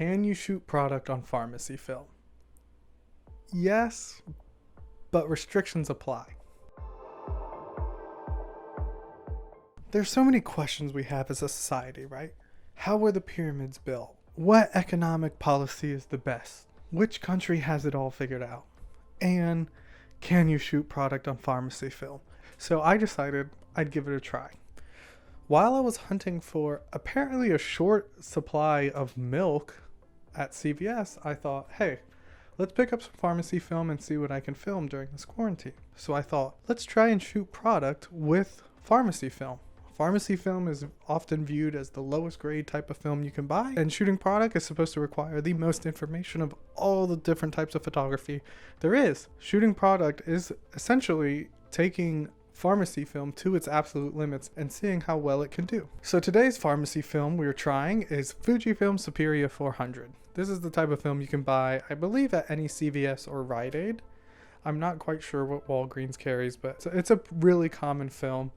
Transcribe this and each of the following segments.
Can you shoot product on pharmacy film? Yes, but restrictions apply. There's so many questions we have as a society, right? How were the pyramids built? What economic policy is the best? Which country has it all figured out? And can you shoot product on pharmacy film? So I decided I'd give it a try. While I was hunting for apparently a short supply of milk at CVS, I thought, hey, let's pick up some pharmacy film and see what I can film during this quarantine. So I thought, let's try and shoot product with pharmacy film. Pharmacy film is often viewed as the lowest grade type of film you can buy, and shooting product is supposed to require the most information of all the different types of photography there is. Shooting product is essentially taking pharmacy film to its absolute limits and seeing how well it can do. So today's pharmacy film we're trying is Fujifilm Superia 400. This is the type of film you can buy, I believe, at any CVS or Rite Aid. I'm not quite sure what Walgreens carries, but it's a really common film.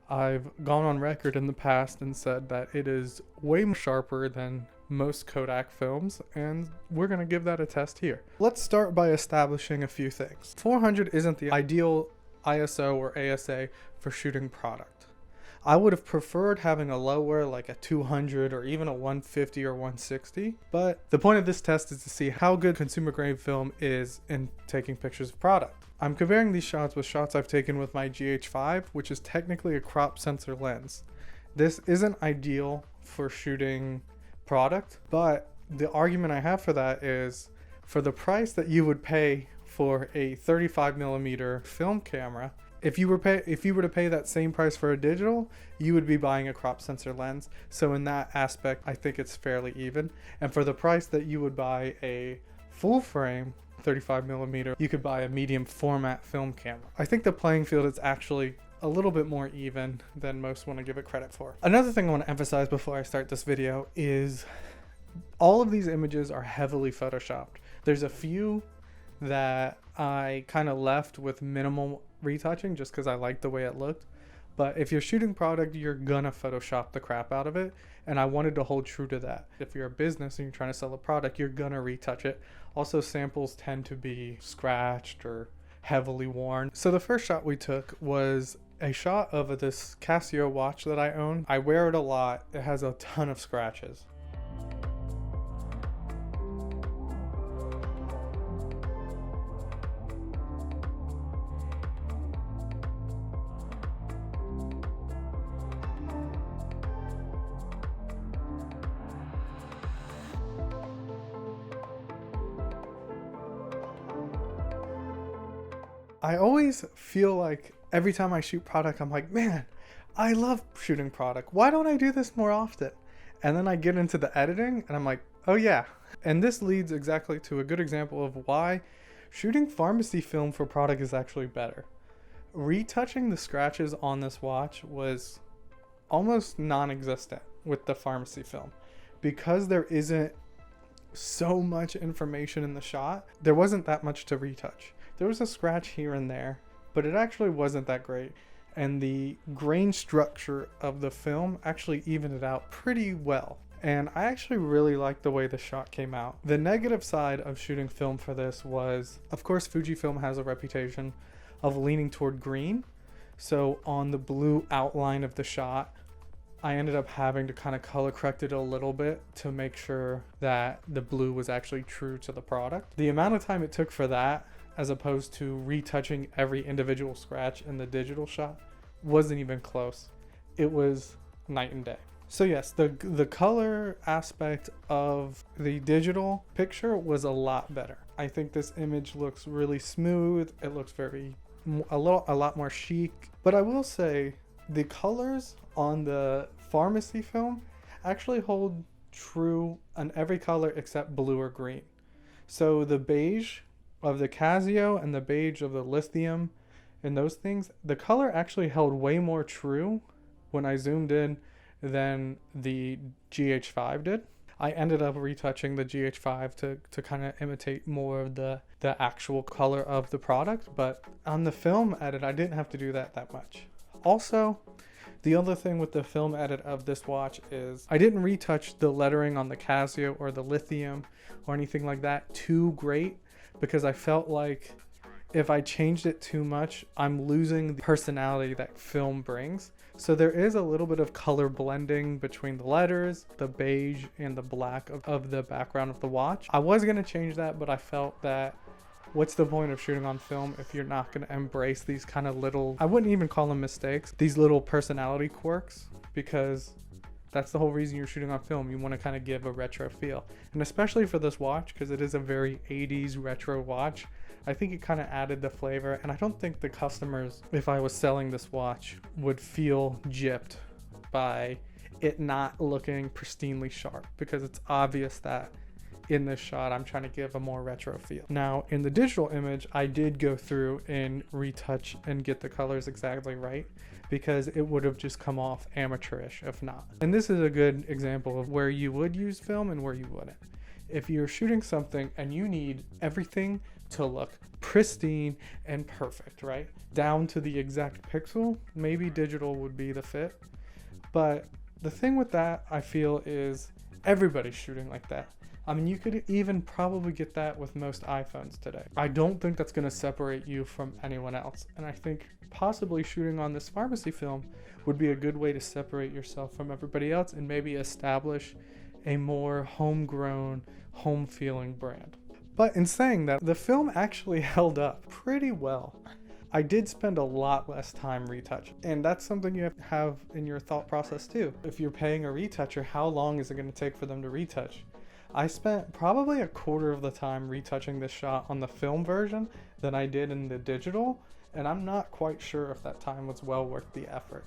I've gone on record in the past and said that it is way more sharper than most Kodak films, and we're going to give that a test here. Let's start by establishing a few things. 400 isn't the ideal ISO or ASA for shooting product. I would have preferred having a lower, like a 200 or even a 150 or 160, but the point of this test is to see how good consumer grade film is in taking pictures of product. I'm comparing these shots with shots I've taken with my GH5, which is technically a crop sensor lens. This isn't ideal for shooting product, but the argument I have for that is for the price that you would pay for a 35mm film camera, if you were to pay that same price for a digital, you would be buying a crop sensor lens. So in that aspect, I think it's fairly even. And for the price that you would buy a full frame 35mm, you could buy a medium format film camera. I think the playing field is actually a little bit more even than most want to give it credit for. Another thing I want to emphasize before I start this video is all of these images are heavily photoshopped. There's a few that I kind of left with minimal retouching just because I liked the way it looked. But if you're shooting product, you're gonna Photoshop the crap out of it. And I wanted to hold true to that. If you're a business and you're trying to sell a product, you're gonna retouch it. Also, samples tend to be scratched or heavily worn. So the first shot we took was a shot of this Casio watch that I own. I wear it a lot. It has a ton of scratches. I always feel like every time I shoot product, I'm like, man, I love shooting product. Why don't I do this more often? And then I get into the editing and I'm like, oh yeah. And this leads exactly to a good example of why shooting pharmacy film for product is actually better. Retouching the scratches on this watch was almost non-existent with the pharmacy film. Because there isn't so much information in the shot, there wasn't that much to retouch. There was a scratch here and there, but it actually wasn't that great. And the grain structure of the film actually evened it out pretty well. And I actually really liked the way the shot came out. The negative side of shooting film for this was, of course, Fujifilm has a reputation of leaning toward green. So on the blue outline of the shot, I ended up having to kind of color correct it a little bit to make sure that the blue was actually true to the product. The amount of time it took for that, as opposed to retouching every individual scratch in the digital shot, wasn't even close. It was night and day. So yes, the color aspect of the digital picture was a lot better. I think this image looks really smooth. It looks a lot more chic. But I will say the colors on the pharmacy film actually hold true on every color except blue or green. So the beige of the Casio and the beige of the lithium and those things, the color actually held way more true when I zoomed in than the GH5 did. I ended up retouching the GH5 to kind of imitate more of the actual color of the product, but on the film edit I didn't have to do that much. Also, The other thing with the film edit of this watch is I didn't retouch the lettering on the Casio or the lithium or anything like that too great, because I felt like if I changed it too much, I'm losing the personality that film brings. So there is a little bit of color blending between the letters, the beige and the black of the background of the watch. I was going to change that, but I felt that what's the point of shooting on film if you're not going to embrace these kind of little, I wouldn't even call them mistakes, these little personality quirks, because that's the whole reason you're shooting on film. You want to kind of give a retro feel. And especially for this watch, because it is a very 80s retro watch, I think it kind of added the flavor. And I don't think the customers, if I was selling this watch, would feel gypped by it not looking pristinely sharp, because it's obvious that in this shot I'm trying to give a more retro feel. Now in the digital image, I did go through and retouch and get the colors exactly right, because it would have just come off amateurish if not. And this is a good example of where you would use film and where you wouldn't. If you're shooting something and you need everything to look pristine and perfect, right, down to the exact pixel, maybe digital would be the fit. But the thing with that, I feel, is everybody's shooting like that. I mean, you could even probably get that with most iPhones today. I don't think that's going to separate you from anyone else. And I think possibly shooting on this pharmacy film would be a good way to separate yourself from everybody else and maybe establish a more homegrown, home-feeling brand. But in saying that, the film actually held up pretty well. I did spend a lot less time retouching, and that's something you have to have in your thought process too. If you're paying a retoucher, how long is it going to take for them to retouch? I spent probably a quarter of the time retouching this shot on the film version than I did in the digital, and I'm not quite sure if that time was well worth the effort.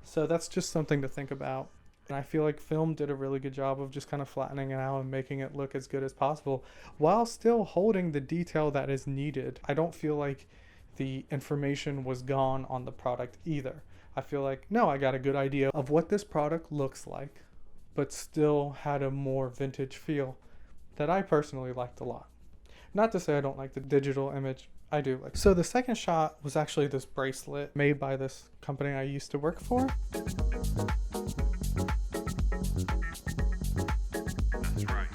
So that's just something to think about. And I feel like film did a really good job of just kind of flattening it out and making it look as good as possible while still holding the detail that is needed. I don't feel like the information was gone on the product either. I feel like, no, I got a good idea of what this product looks like, but still had a more vintage feel that I personally liked a lot. Not to say I don't like the digital image, I do like it. So the second shot was actually this bracelet made by this company I used to work for. That's right.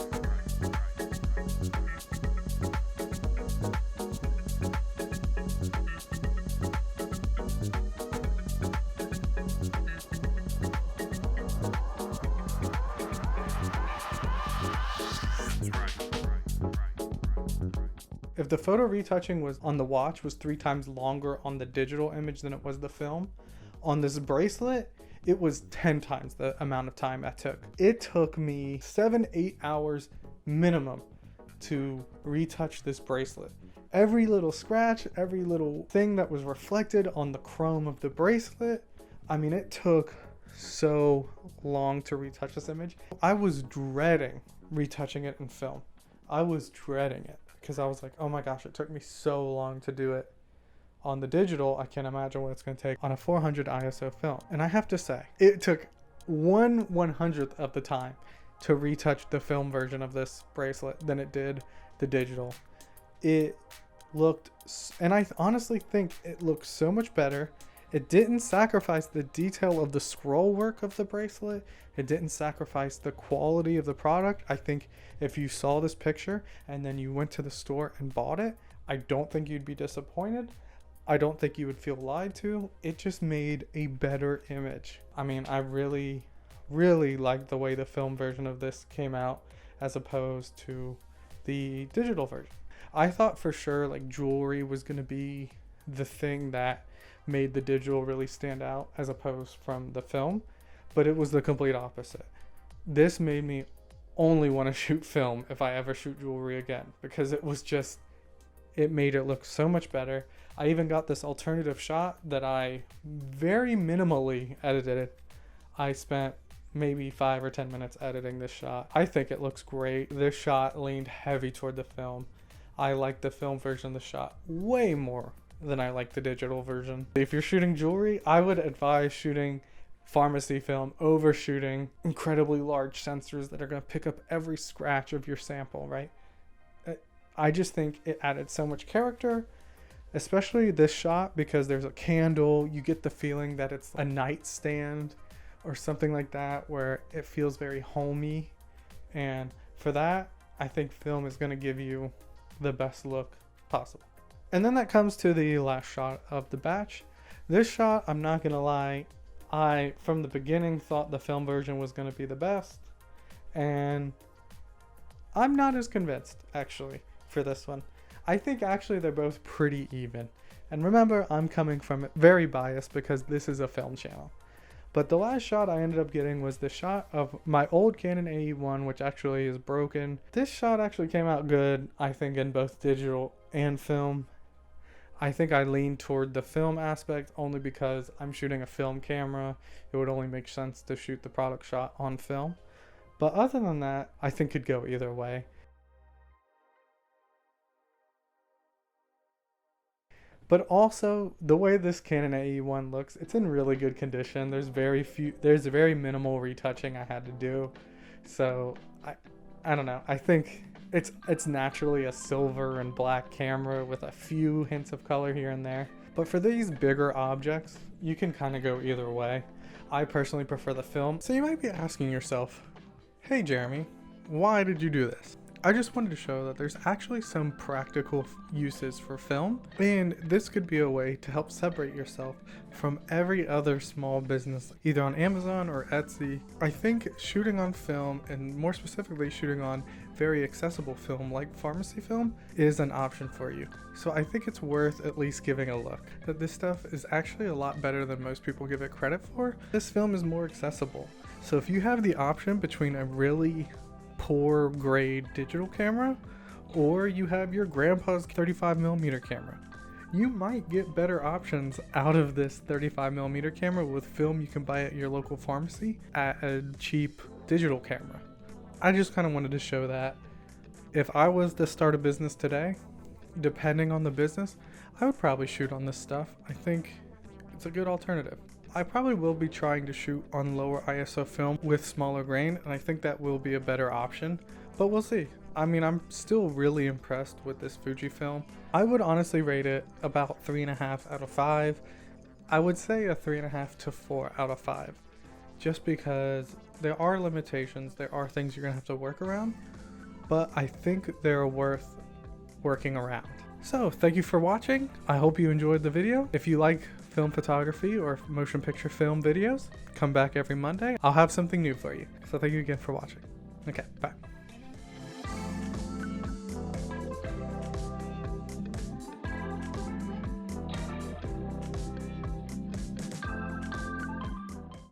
If the photo retouching was on the watch was 3 times longer on the digital image than it was the film, on this bracelet, it was 10 times the amount of time that took. It took me 7-8 hours minimum to retouch this bracelet. Every little scratch, every little thing that was reflected on the chrome of the bracelet, I mean, it took so long to retouch this image. I was dreading retouching it in film. I was dreading it because I was like, oh my gosh, it took me so long to do it on the digital. I can't imagine what it's going to take on a 400 ISO film. And I have to say, it took 1/100th of the time to retouch the film version of this bracelet than it did the digital. It looked, and I honestly think it looked so much better. It didn't sacrifice the detail of the scroll work of the bracelet. It didn't sacrifice the quality of the product. I think if you saw this picture and then you went to the store and bought it, I don't think you'd be disappointed. I don't think you would feel lied to. It just made a better image. I mean, I really, really liked the way the film version of this came out as opposed to the digital version. I thought for sure like jewelry was going to be the thing that made the digital really stand out as opposed from the film, but it was the complete opposite. This made me only want to shoot film if I ever shoot jewelry again, because it was just, it made it look so much better. I even got this alternative shot that I very minimally edited. I spent maybe 5 or 10 minutes editing this shot. I think it looks great. This shot leaned heavy toward the film. I like the film version of the shot way more than I like the digital version. If you're shooting jewelry, I would advise shooting pharmacy film over shooting incredibly large sensors that are going to pick up every scratch of your sample, right? I just think it added so much character Especially this shot, because there's a candle, you get the feeling that it's a nightstand or something like that, where it feels very homey. And for that, I think film is going to give you the best look possible. And then that comes to the last shot of the batch. This shot, I'm not going to lie, I from the beginning thought the film version was going to be the best, and I'm not as convinced actually for this one. I think actually they're both pretty even. And remember, I'm coming from it very biased because this is a film channel. But the last shot I ended up getting was the shot of my old Canon AE1, which actually is broken. This shot actually came out good, I think, in both digital and film. I think I lean toward the film aspect only because I'm shooting a film camera. It would only make sense to shoot the product shot on film. But other than that, I think it'd go either way. But also, the way this Canon AE1 looks, it's in really good condition. There's very minimal retouching I had to do. So, I don't know. I think it's naturally a silver and black camera with a few hints of color here and there. But for these bigger objects, you can kind of go either way. I personally prefer the film. So you might be asking yourself, hey Jeremy, why did you do this? I just wanted to show that there's actually some practical uses for film, and this could be a way to help separate yourself from every other small business, either on Amazon or Etsy. I think shooting on film, and more specifically shooting on very accessible film like pharmacy film, is an option for you. So I think it's worth at least giving a look. That this stuff is actually a lot better than most people give it credit for. This film is more accessible. So if you have the option between a really poor grade digital camera or you have your grandpa's 35mm camera, you might get better options out of this 35mm camera with film you can buy at your local pharmacy at a cheap digital camera. I just kind of wanted to show that if I was to start a business today, depending on the business, I would probably shoot on this stuff. I think it's a good alternative. I probably will be trying to shoot on lower ISO film with smaller grain, and I think that will be a better option, but we'll see. I mean, I'm still really impressed with this Fujifilm. I would honestly rate it about 3.5 out of 5. I would say a 3.5 to 4 out of 5, just because there are limitations, there are things you're gonna have to work around, but I think they're worth working around. So thank you for watching. I hope you enjoyed the video. If you like film photography or motion picture film videos, come back every Monday. I'll have something new for you. So thank you again for watching. Okay, bye.